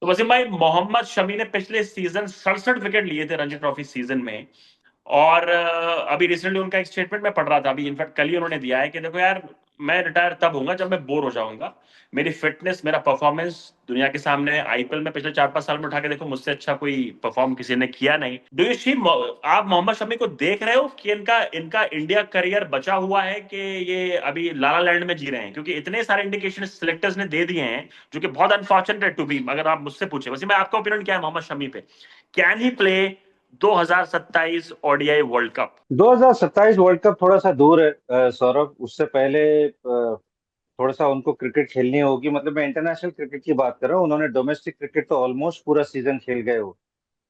तो वसीम भाई, मोहम्मद शमी ने पिछले सीजन 67 विकेट लिए थे रणजी ट्रॉफी सीजन में। और अभी रिसेंटली उनका एक स्टेटमेंट मैं पढ़ रहा था, अभी इनफैक्ट कल ही उन्होंने दिया है कि देखो यार, मैं रिटायर तब होऊंगा जब मैं बोर हो जाऊंगा। मेरी फिटनेस, मेरा परफॉर्मेंस दुनिया के सामने आईपीएल में पिछले 4-5 साल में उठा के देखो, मुझसे अच्छा कोई परफॉर्म किसी ने किया नहीं। डू यू सी, आप मोहम्मद शमी को देख रहे हो कि इनका इनका इंडिया करियर बचा हुआ है कि ये अभी लाला लैंड में जी रहे हैं? क्योंकि इतने सारे इंडिकेशन सिलेक्टर्स ने दे दिए हैं, जो कि बहुत अनफॉर्चुनेट टू बी। अगर आप मुझसे पूछे वैसे, मैं आपका ओपिनियन क्या है मोहम्मद शमी पे? Can he play 2027 ODI world cup? 2027 world cup थोड़ा सा दूर है सौरभ। उससे पहले थोड़ा सा उनको क्रिकेट खेलनी होगी। मतलब मैं इंटरनेशनल क्रिकेट की बात कर रहा हूँ। उन्होंने डोमेस्टिक क्रिकेट तो ऑलमोस्ट पूरा सीजन खेल गए हो।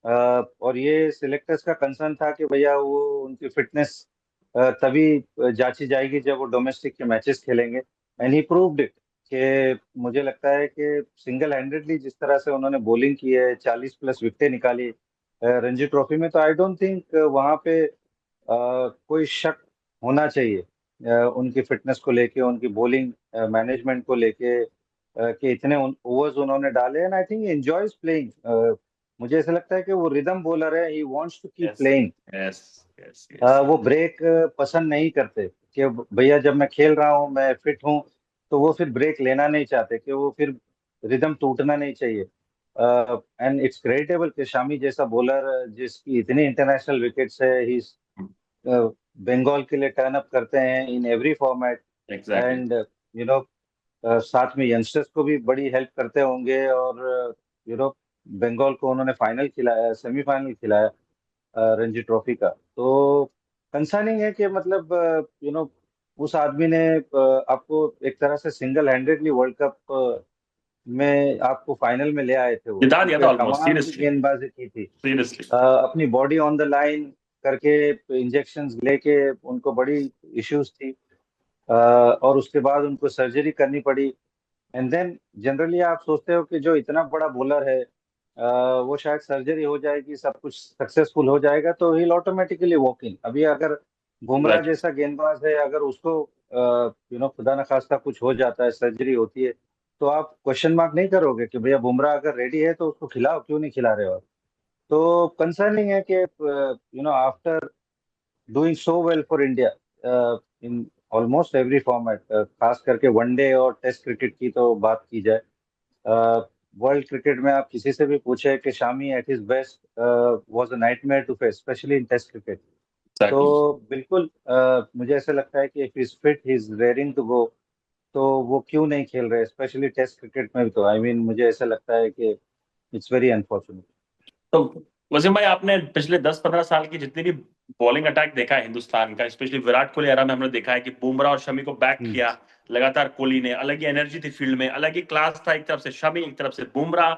अ, और ये सिलेक्टर्स का कंसर्न था कि भैया वो उनकी फिटनेस तभी जांची जाएगी जब वो डोमेस्टिक के मैचेस खेलेंगे। एंड ही प्रूव्ड इट कि मुझे लगता है कि सिंगल हैंडेडली जिस तरह से उन्होंने बॉलिंग की है, 40+ विकेटें निकाली रणजी ट्रॉफी में, तो आई डोंट थिंक वहां पे कोई शक होना चाहिए उनकी फिटनेस को लेके, उनकी बॉलिंग मैनेजमेंट को लेके, कि इतने ओवर्स उन्होंने डाले। And I think enjoys playing. मुझे ऐसा लगता है कि वो रिदम बॉलर है, he wants to keep yes, playing. Yes, yes, yes. वो ब्रेक पसंद नहीं करते कि भैया जब मैं खेल रहा हूँ, मैं फिट हूँ, तो वो फिर ब्रेक लेना नहीं चाहते कि वो फिर रिदम टूटना नहीं चाहिए। एंड इट्स क्रेडिटेबल कि शामी जैसा बॉलर जिसकी इतनी इंटरनेशनल विकेट्स है, ही बंगाल के लिए टर्न अप करते हैं in every format. Exactly. And you know साथ में यंगस्टर्स को भी बड़ी हेल्प करते होंगे। और यू नो बंगाल को उन्होंने फाइनल खिलाया, सेमीफाइनल खिलाया रणजी ट्रॉफी का। तो कंसर्निंग है कि मतलब उस आदमी ने आपको एक तरह से सिंगल हैंडेडली वर्ल्ड कप में आपको फाइनल में ले आए थे वो, जिता दिया था क्योंकि ऑलमोस्ट, कमाल की सीरियसली। गेंदबाजी की थी। सीरियसली। अपनी बॉडी ऑन द लाइन करके, इंजेक्शंस लेके, उनको बड़ी इश्यूज थी। और उसके बाद उनको सर्जरी करनी पड़ी। एंड देन जनरली आप सोचते हो कि जो इतना बड़ा बॉलर है, वो शायद सर्जरी हो जाएगी, सब कुछ सक्सेसफुल हो जाएगा तो ही ऑटोमेटिकली वॉक इन। अभी अगर बुमराह एग्जैक्टली। जैसा गेंदबाज है, अगर उसको खुदा न खास्ता कुछ हो जाता है, सर्जरी होती है, तो आप क्वेश्चन मार्क नहीं करोगे कि भैया बुमराह अगर रेडी है तो उसको खिलाओ, क्यों नहीं खिला रहे हो आप? तो कंसर्निंग है कि after doing so well for India in almost every format, खास करके वनडे और टेस्ट क्रिकेट की तो बात की जाए, वर्ल्ड क्रिकेट में आप किसी से भी पूछे कि Shami at his best was a nightmare to face, specially in test cricket. तो एग्जैक्टली। बिल्कुल मुझे ऐसा लगता है कि if is fit, he is raring to go, तो वो क्यों नहीं खेल रहे, स्पेशली टेस्ट क्रिकेट में भी। तो आई मीन मुझे ऐसा लगता है कि इट्स वेरी अनफॉर्चुनेट। तो वसीम भाई, आपने पिछले 10-15 साल की जितनी भी बॉलिंग अटैक देखा है हिंदुस्तान का, स्पेशली विराट कोहली एरा में, हमने देखा है कि बुमराह और शमी को बैक हम्म। किया लगातार कोहली ने। अलग ही एनर्जी थी फील्ड में, अलग ही क्लास था, एक तरफ से शमी, एक तरफ से बुमराह।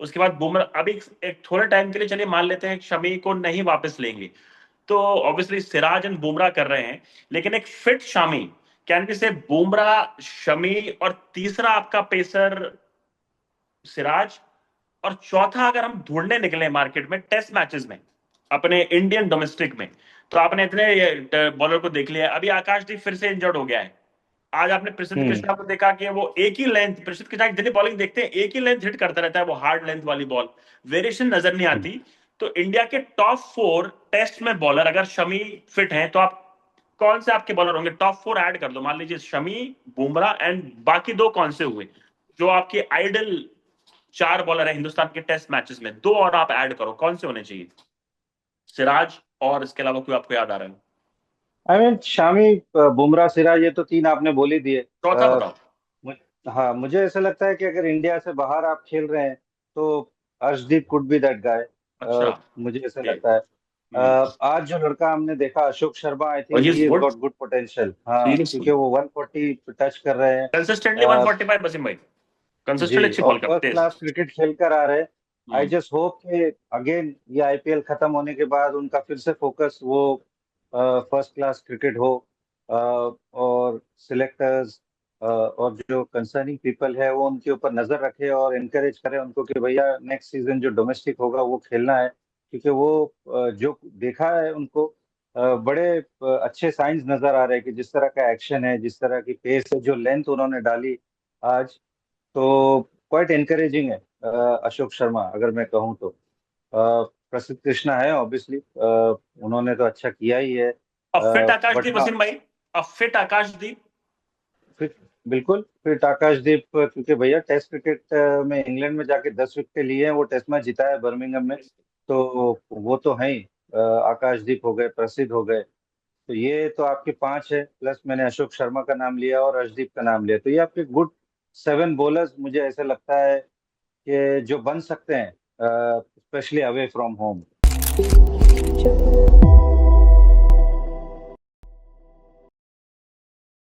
उसके बाद बुमराह अभी एक थोड़े टाइम के लिए चलिए मान लेते हैं शमी को नहीं वापस लेंगे, तो ऑब्वियसली सिराज एंड बुमराह कर रहे हैं। लेकिन एक फिट शामी, कैन बी से बुमराह, शमी, और तीसरा आपका पेसर सिराज, और चौथा अगर हम ढूंढने निकले मार्केट में टेस्ट मैचेस में अपने इंडियन डोमेस्टिक में, तो आपने इतने बॉलर को देख लिया। अभी आकाशदीप फिर से इंजर्ड हो गया है। आज आपने प्रसिद्ध हम्म। कृष्णा को देखा कि वो एक ही लेंथ, प्रसिद्ध कृष्णा जितनी बॉलिंग देखते हैं एक ही लेंथ हिट करता रहता है, वो हार्ड लेंथ वाली बॉल, वेरिएशन नजर नहीं हम्म। आती। तो इंडिया के टॉप 4 टेस्ट में बॉलर अगर शमी फिट हैं, तो आप कौन से आपके बॉलर होंगे? टॉप 4 ऐड कर दो, मान लीजिए शमी, बुमराह एंड बाकी दो कौन से हुए जो आपके आइडल 4 बॉलर है हिंदुस्तान के टेस्ट मैचेस में? दो और आप ऐड करो, कौन से होने चाहिए? सिराज और इसके अलावा कोई आपको याद आ रहा है? आई मीन शामी, बुमराह, सिराज, ये तो तीन आपने बोल ही दिए। चौथा बताओ। हाँ, मुझे ऐसा लगता है कि अगर इंडिया से बाहर आप खेल रहे हैं तो Arshdeep could be that guy. अच्छा। मुझे ऐसा ओके। लगता है। आज जो लड़का हमने देखा, अशोक शर्मा, आई और think he he is has good, got good potential. हाँ, क्योंकि सीरियसली। वो 140 टच कर रहे हैं। कंसिस्टेंटली अ, 145 वसीम भाई, जी, कंसिस्टेंट अच्छी और बॉल फर्स्ट करते हैं। क्लास क्रिकेट खेल कर आ रहे हैं। आई हम्म। जस्ट होप कि अगेन ये आईपीएल खत्म होने के बाद उनका फिर से फोकस वो फर्स्ट क्लास क्रिकेट हो। और सिलेक्टर्स और जो कंसर्निंग पीपल है वो उनके ऊपर नजर रखे और इनकरेज करें उनको कि भैया नेक्स्ट सीजन जो डोमेस्टिक होगा वो खेलना है। क्योंकि वो जो देखा है उनको, बड़े अच्छे साइंस नजर आ रहे हैं कि जिस तरह का एक्शन है, जिस तरह की पेस है, जो लेंथ उन्होंने डाली आज, तो क्वाइट एनकरेजिंग है। अशोक शर्मा अगर मैं कहूँ तो। प्रसिद्ध कृष्णा है ऑब्वियसली, उन्होंने तो अच्छा किया ही है। फिट आकाशदीप, बट वसीम भाई, फिट आकाशदीप। फिर बिल्कुल फिर आकाशदीप, क्योंकि भैया टेस्ट क्रिकेट में इंग्लैंड में जाके 10 विकेट लिए हैं, वो टेस्ट मैच जीता है बर्मिंघम में। तो वो तो है ही। आकाशदीप हो गए, प्रसिद्ध हो गए। तो ये तो आपके 5 है, प्लस मैंने अशोक शर्मा का नाम लिया और अर्शदीप का नाम लिया, तो ये आपके गुड 7 बॉलर्स मुझे ऐसा लगता है कि जो बन सकते हैं, स्पेशली अवे फ्रॉम होम।